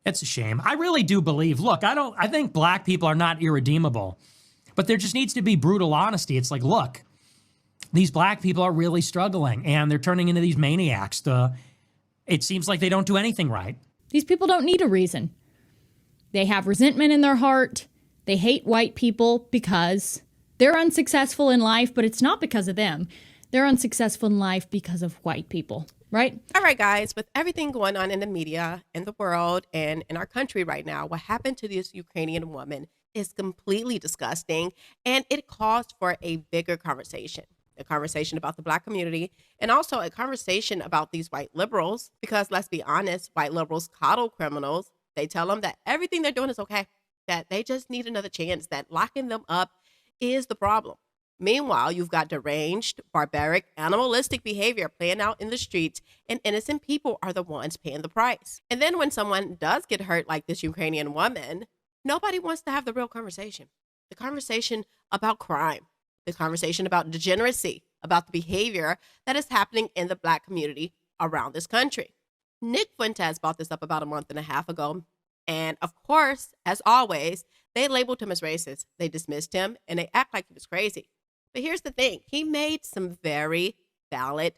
It's a shame. I really do believe, look, I think black people are not irredeemable, but there just needs to be brutal honesty. It's like, look, these black people are really struggling and they're turning into these maniacs. It seems like they don't do anything right. These people don't need a reason. They have resentment in their heart. They hate white people because they're unsuccessful in life, but it's not because of them. They're unsuccessful in life because of white people, right? All right, guys, with everything going on in the media, in the world, and in our country right now, what happened to this Ukrainian woman is completely disgusting, and it calls for a bigger conversation. A conversation about the black community, and also a conversation about these white liberals, because let's be honest, white liberals coddle criminals. They tell them that everything they're doing is okay, that they just need another chance, that locking them up is the problem. Meanwhile, you've got deranged, barbaric, animalistic behavior playing out in the streets, and innocent people are the ones paying the price. And then when someone does get hurt like this Ukrainian woman, nobody wants to have the real conversation. The conversation about crime, the conversation about degeneracy, about the behavior that is happening in the black community around this country. Nick Fuentes brought this up about a month and a half ago. And of course, as always, they labeled him as racist. They dismissed him and they act like he was crazy. But here's the thing. He made some very valid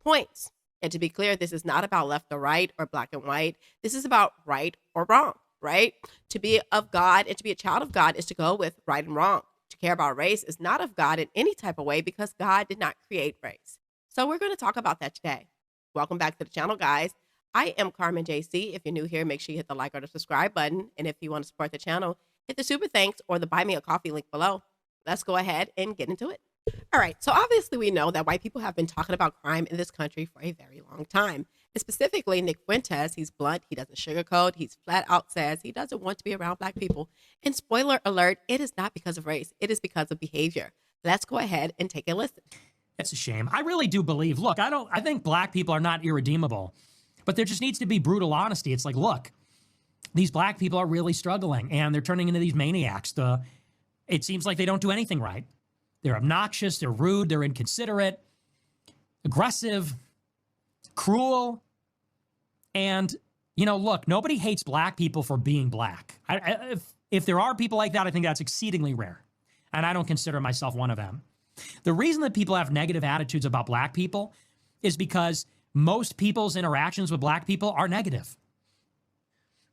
points. And to be clear, this is not about left or right or black and white. This is about right or wrong, right? To be of God and to be a child of God is to go with right and wrong. To care about race is not of God in any type of way because God did not create race. So we're going to talk about that today. Welcome back to the channel, guys. I am Carmen JC. If you're new here, make sure you hit the like or the subscribe button. And if you want to support the channel, hit the super thanks or the buy me a coffee link below. Let's go ahead and get into it. All right. So obviously we know that white people have been talking about crime in this country for a very long time. And specifically Nick Fuentes, he's blunt. He doesn't sugarcoat. He's flat out says he doesn't want to be around black people. And spoiler alert, it is not because of race. It is because of behavior. Let's go ahead and take a listen. It's a shame. I really do believe, look, I think black people are not irredeemable, but there just needs to be brutal honesty. It's like, look, these black people are really struggling and they're turning into these maniacs. It seems like they don't do anything right. They're obnoxious, they're rude, they're inconsiderate, aggressive, cruel. And, you know, look, nobody hates black people for being black. If there are people like that, I think that's exceedingly rare. And I don't consider myself one of them. The reason that people have negative attitudes about black people is because most people's interactions with black people are negative.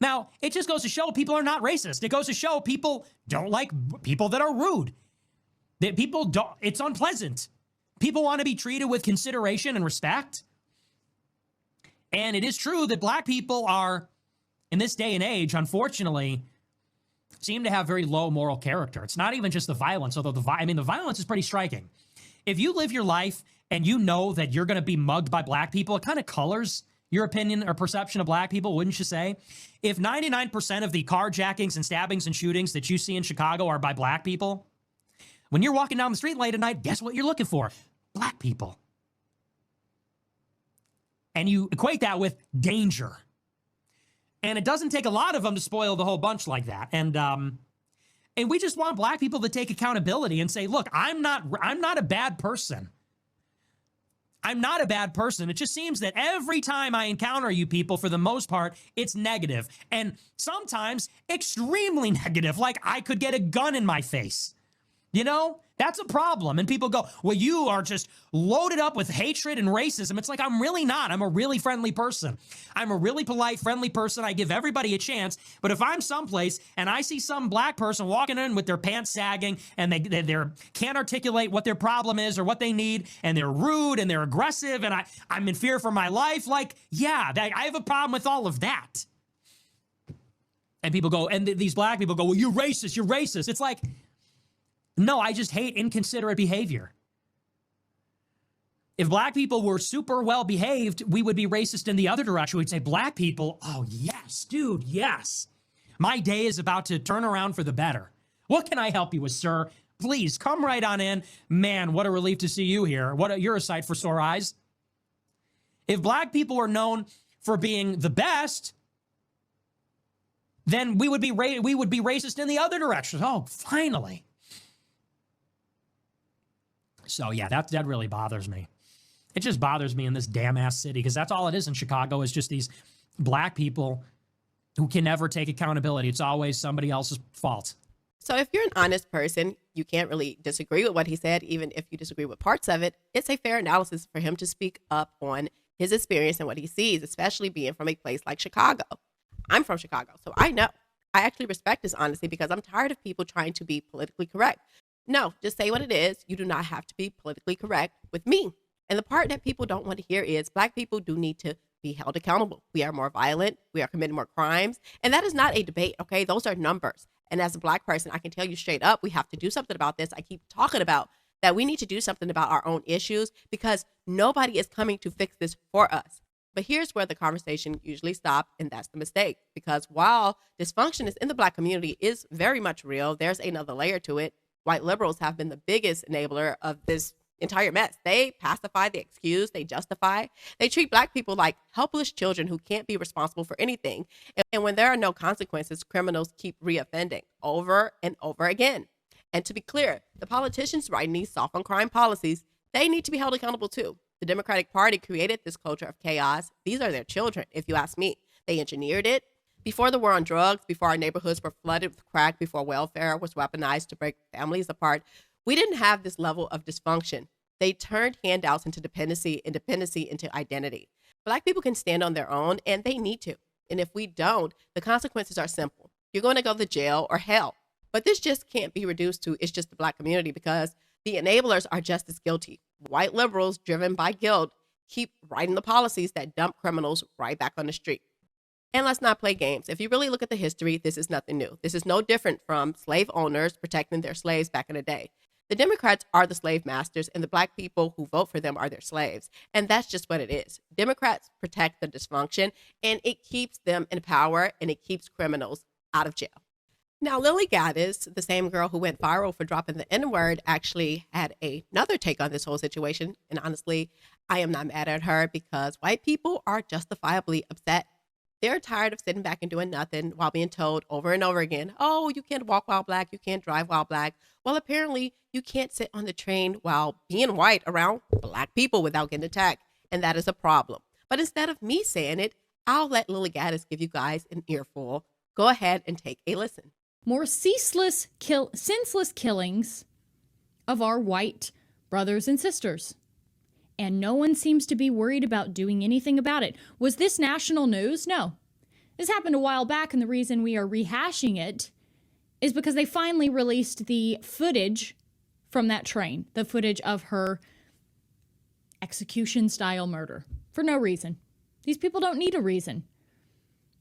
Now, it just goes to show people are not racist. It goes to show people don't like people that are rude. That people don't, it's unpleasant. People want to be treated with consideration and respect. And it is true that black people are, in this day and age, unfortunately, seem to have very low moral character. It's not even just the violence, although the violence is pretty striking. If you live your life and you know that you're going to be mugged by black people, it kind of colors your opinion or perception of black people, wouldn't you say? If 99% of the carjackings and stabbings and shootings that you see in Chicago are by black people, when you're walking down the street late at night, guess what you're looking for? Black people. And you equate that with danger. And it doesn't take a lot of them to spoil the whole bunch like that. And we just want black people to take accountability and say, look, I'm not a bad person. I'm not a bad person. It just seems that every time I encounter you people, for the most part, it's negative. And sometimes extremely negative, like I could get a gun in my face. You know, that's a problem. And people go, well, you are just loaded up with hatred and racism. It's like, I'm really not. I'm a really friendly person. I'm a really polite, friendly person. I give everybody a chance. But if I'm someplace and I see some black person walking in with their pants sagging and they can't articulate what their problem is or what they need, and they're rude and they're aggressive and I'm in fear for my life, like, yeah, I have a problem with all of that. And people go, and these black people go, well, you're racist. You're racist. It's like, no, I just hate inconsiderate behavior. If black people were super well behaved, we would be racist in the other direction. We'd say, black people, oh yes, dude, yes. My day is about to turn around for the better. What can I help you with, sir? Please come right on in. Man, what a relief to see you here. You're a sight for sore eyes. If black people were known for being the best, then we would be racist in the other direction. Oh, finally. So yeah, that really bothers me. It just bothers me in this damn ass city, because that's all it is in Chicago, is just these black people who can never take accountability. It's always somebody else's fault. So if you're an honest person, you can't really disagree with what he said, even if you disagree with parts of it. It's a fair analysis for him to speak up on his experience and what he sees, especially being from a place like Chicago. I'm from Chicago, so I know. I actually respect his honesty because I'm tired of people trying to be politically correct. No, just say what it is. You do not have to be politically correct with me. And the part that people don't want to hear is Black people do need to be held accountable. We are more violent. We are committing more crimes. And that is not a debate, okay? Those are numbers. And as a Black person, I can tell you straight up, we have to do something about this. I keep talking about that we need to do something about our own issues because nobody is coming to fix this for us. But here's where the conversation usually stops, and that's the mistake. Because while dysfunction is in the Black community is very much real, there's another layer to it. White liberals have been the biggest enabler of this entire mess. They pacify, they excuse, they justify. They treat Black people like helpless children who can't be responsible for anything. And when there are no consequences, criminals keep reoffending over and over again. And to be clear, the politicians writing these soft on crime policies, they need to be held accountable too. The Democratic Party created this culture of chaos. These are their children, if you ask me. They engineered it. Before the war on drugs, before our neighborhoods were flooded with crack, before welfare was weaponized to break families apart, we didn't have this level of dysfunction. They turned handouts into dependency and dependency into identity. Black people can stand on their own, and they need to. And if we don't, the consequences are simple. You're going to go to jail or hell. But this just can't be reduced to it's just the Black community because the enablers are just as guilty. White liberals driven by guilt keep writing the policies that dump criminals right back on the street. And let's not play games. If you really look at the history, this is nothing new. This is no different from slave owners protecting their slaves back in the day. The Democrats are the slave masters, and the Black people who vote for them are their slaves. And that's just what it is. Democrats protect the dysfunction, and it keeps them in power, and it keeps criminals out of jail. Now, Lily Gaddis, the same girl who went viral for dropping the N-word, actually had another take on this whole situation. And honestly, I am not mad at her because white people are justifiably upset. They're tired of sitting back and doing nothing while being told over and over again, oh, you can't walk while Black, you can't drive while Black. Well, apparently you can't sit on the train while being white around Black people without getting attacked. And that is a problem. But instead of me saying it, I'll let Lily Gaddis give you guys an earful. Go ahead and take a listen. More senseless killings of our white brothers and sisters. And no one seems to be worried about doing anything about it. Was this national news? No. This happened a while back, and the reason we are rehashing it is because they finally released the footage from that train, the footage of her execution-style murder, for no reason. These people don't need a reason.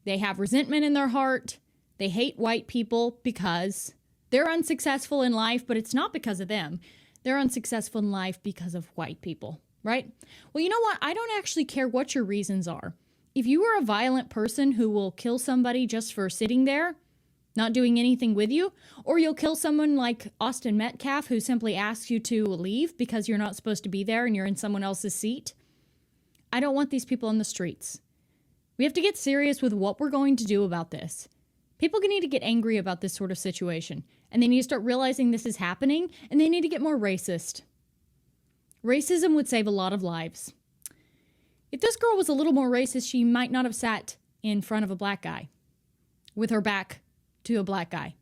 They have resentment in their heart. They hate white people because they're unsuccessful in life, but it's not because of them. They're unsuccessful in life because of white people, right? Well, you know what? I don't actually care what your reasons are. If you are a violent person who will kill somebody just for sitting there, not doing anything with you, or you'll kill someone like Austin Metcalf who simply asks you to leave because you're not supposed to be there and you're in someone else's seat, I don't want these people on the streets. We have to get serious with what we're going to do about this. People need to get angry about this sort of situation, and they need to start realizing this is happening, and they need to get more racist. Racism would save a lot of lives. If this girl was a little more racist, she might not have sat in front of a Black guy with her back to a Black guy.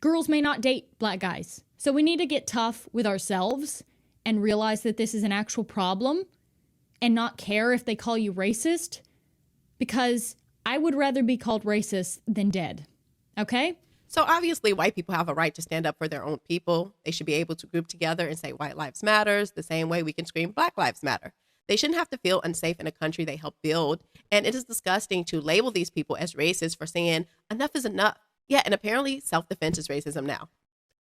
Girls may not date Black guys, so we need to get tough with ourselves and realize that this is an actual problem and not care if they call you racist, because I would rather be called racist than dead. Okay? So obviously white people have a right to stand up for their own people. They should be able to group together and say white lives matters the same way we can scream Black lives matter. They shouldn't have to feel unsafe in a country they helped build. And it is disgusting to label these people as racist for saying enough is enough. Yeah, and apparently self-defense is racism now.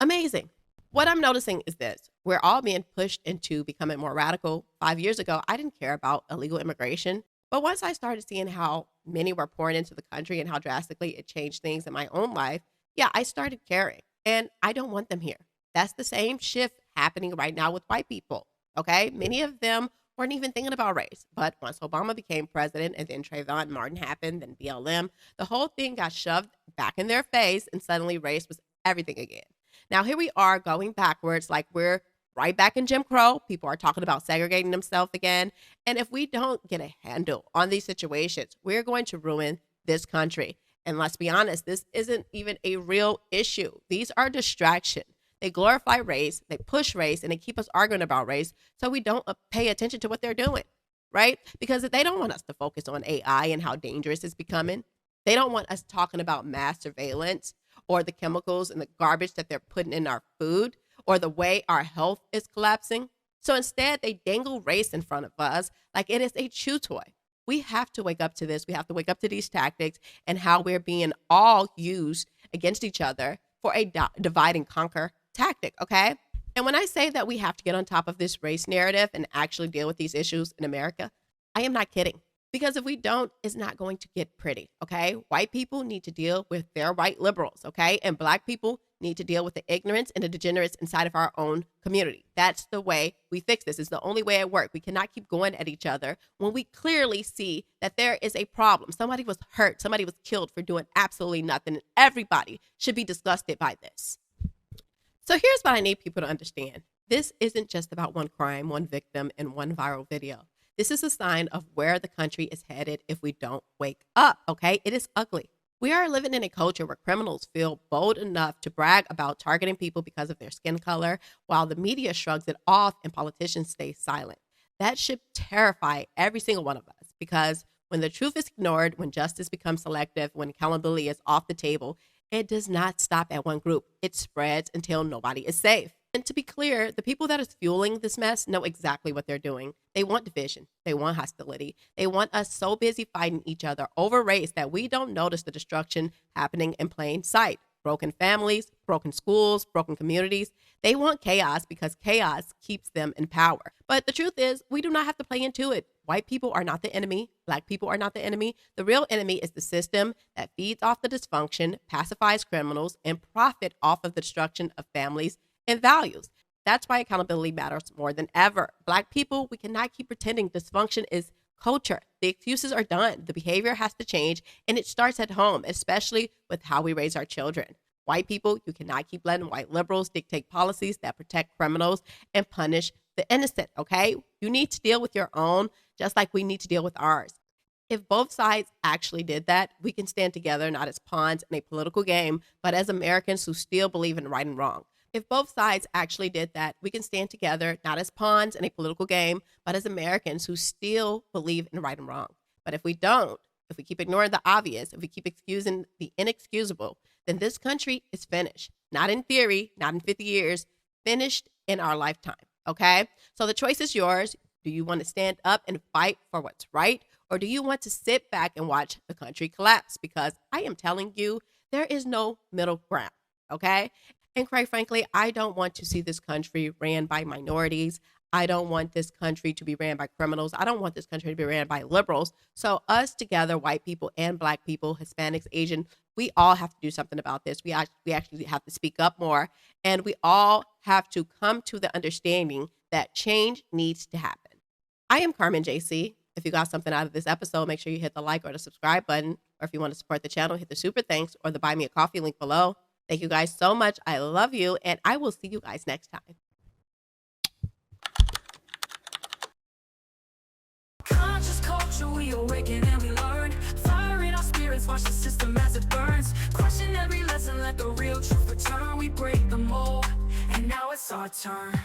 Amazing. What I'm noticing is this. We're all being pushed into becoming more radical. 5 years ago, I didn't care about illegal immigration. But once I started seeing how many were pouring into the country and how drastically it changed things in my own life, yeah, I started caring. And I don't want them here. That's the same shift happening right now with white people. Okay? Many of them weren't even thinking about race. But once Obama became president and then Trayvon Martin happened, then BLM, the whole thing got shoved back in their face and suddenly race was everything again. Now here we are going backwards like we're right back in Jim Crow. People are talking about segregating themselves again. And if we don't get a handle on these situations, we're going to ruin this country. And let's be honest, this isn't even a real issue. These are distractions. They glorify race, they push race, and they keep us arguing about race so we don't pay attention to what they're doing, right? Because they don't want us to focus on AI and how dangerous it's becoming. They don't want us talking about mass surveillance or the chemicals and the garbage that they're putting in our food or the way our health is collapsing. So instead, they dangle race in front of us like it is a chew toy. We have to wake up to this. We have to wake up to these tactics and how we're being all used against each other for a divide and conquer tactic, okay? And when I say that we have to get on top of this race narrative and actually deal with these issues in America, I am not kidding. Because if we don't, it's not going to get pretty, okay? White people need to deal with their white liberals, okay? And Black people need to deal with the ignorance and the degenerates inside of our own community. That's the way we fix this. It's the only way it works. We cannot keep going at each other when we clearly see that there is a problem. Somebody was hurt. Somebody was killed for doing absolutely nothing. And everybody should be disgusted by this. So here's what I need people to understand. This isn't just about one crime, one victim, and one viral video. This is a sign of where the country is headed if we don't wake up, okay? It is ugly. We are living in a culture where criminals feel bold enough to brag about targeting people because of their skin color, while the media shrugs it off and politicians stay silent. That should terrify every single one of us, because when the truth is ignored, when justice becomes selective, when accountability is off the table, it does not stop at one group. It spreads until nobody is safe. And to be clear, the people that is fueling this mess know exactly what they're doing. They want division. They want hostility. They want us so busy fighting each other over race that we don't notice the destruction happening in plain sight. Broken families, broken schools, broken communities. They want chaos because chaos keeps them in power. But the truth is, we do not have to play into it. White people are not the enemy. Black people are not the enemy. The real enemy is the system that feeds off the dysfunction, pacifies criminals, and profit off of the destruction of families and values. That's why accountability matters more than ever. Black people, we cannot keep pretending dysfunction is culture. The excuses are done. The behavior has to change, and it starts at home, especially with how we raise our children. White people, you cannot keep letting white liberals dictate policies that protect criminals and punish the innocent, okay? You need to deal with your own, just like we need to deal with ours. If both sides actually did that, we can stand together not as pawns in a political game, but as Americans who still believe in right and wrong. If both sides actually did that, we can stand together, not as pawns in a political game, but as Americans who still believe in right and wrong. But if we don't, if we keep ignoring the obvious, if we keep excusing the inexcusable, then this country is finished. Not in theory, not in 50 years, finished in our lifetime, okay? So the choice is yours. Do you want to stand up and fight for what's right? Or do you want to sit back and watch the country collapse? Because I am telling you, there is no middle ground, okay? And quite frankly, I don't want to see this country ran by minorities. I don't want this country to be ran by criminals. I don't want this country to be ran by liberals. So us together, white people and Black people, Hispanics, Asian, we all have to do something about this. We actually have to speak up more. And we all have to come to the understanding that change needs to happen. I am Carmen JC. If you got something out of this episode, make sure you hit the like or the subscribe button. Or if you want to support the channel, hit the super thanks or the buy me a coffee link below. Thank you guys so much. I love you, and I will see you guys next time. Conscious culture, we awaken and we learn. Fire in our spirits, watch the system as it burns. Question every lesson, let the real truth return. We break the mold, and now it's our turn.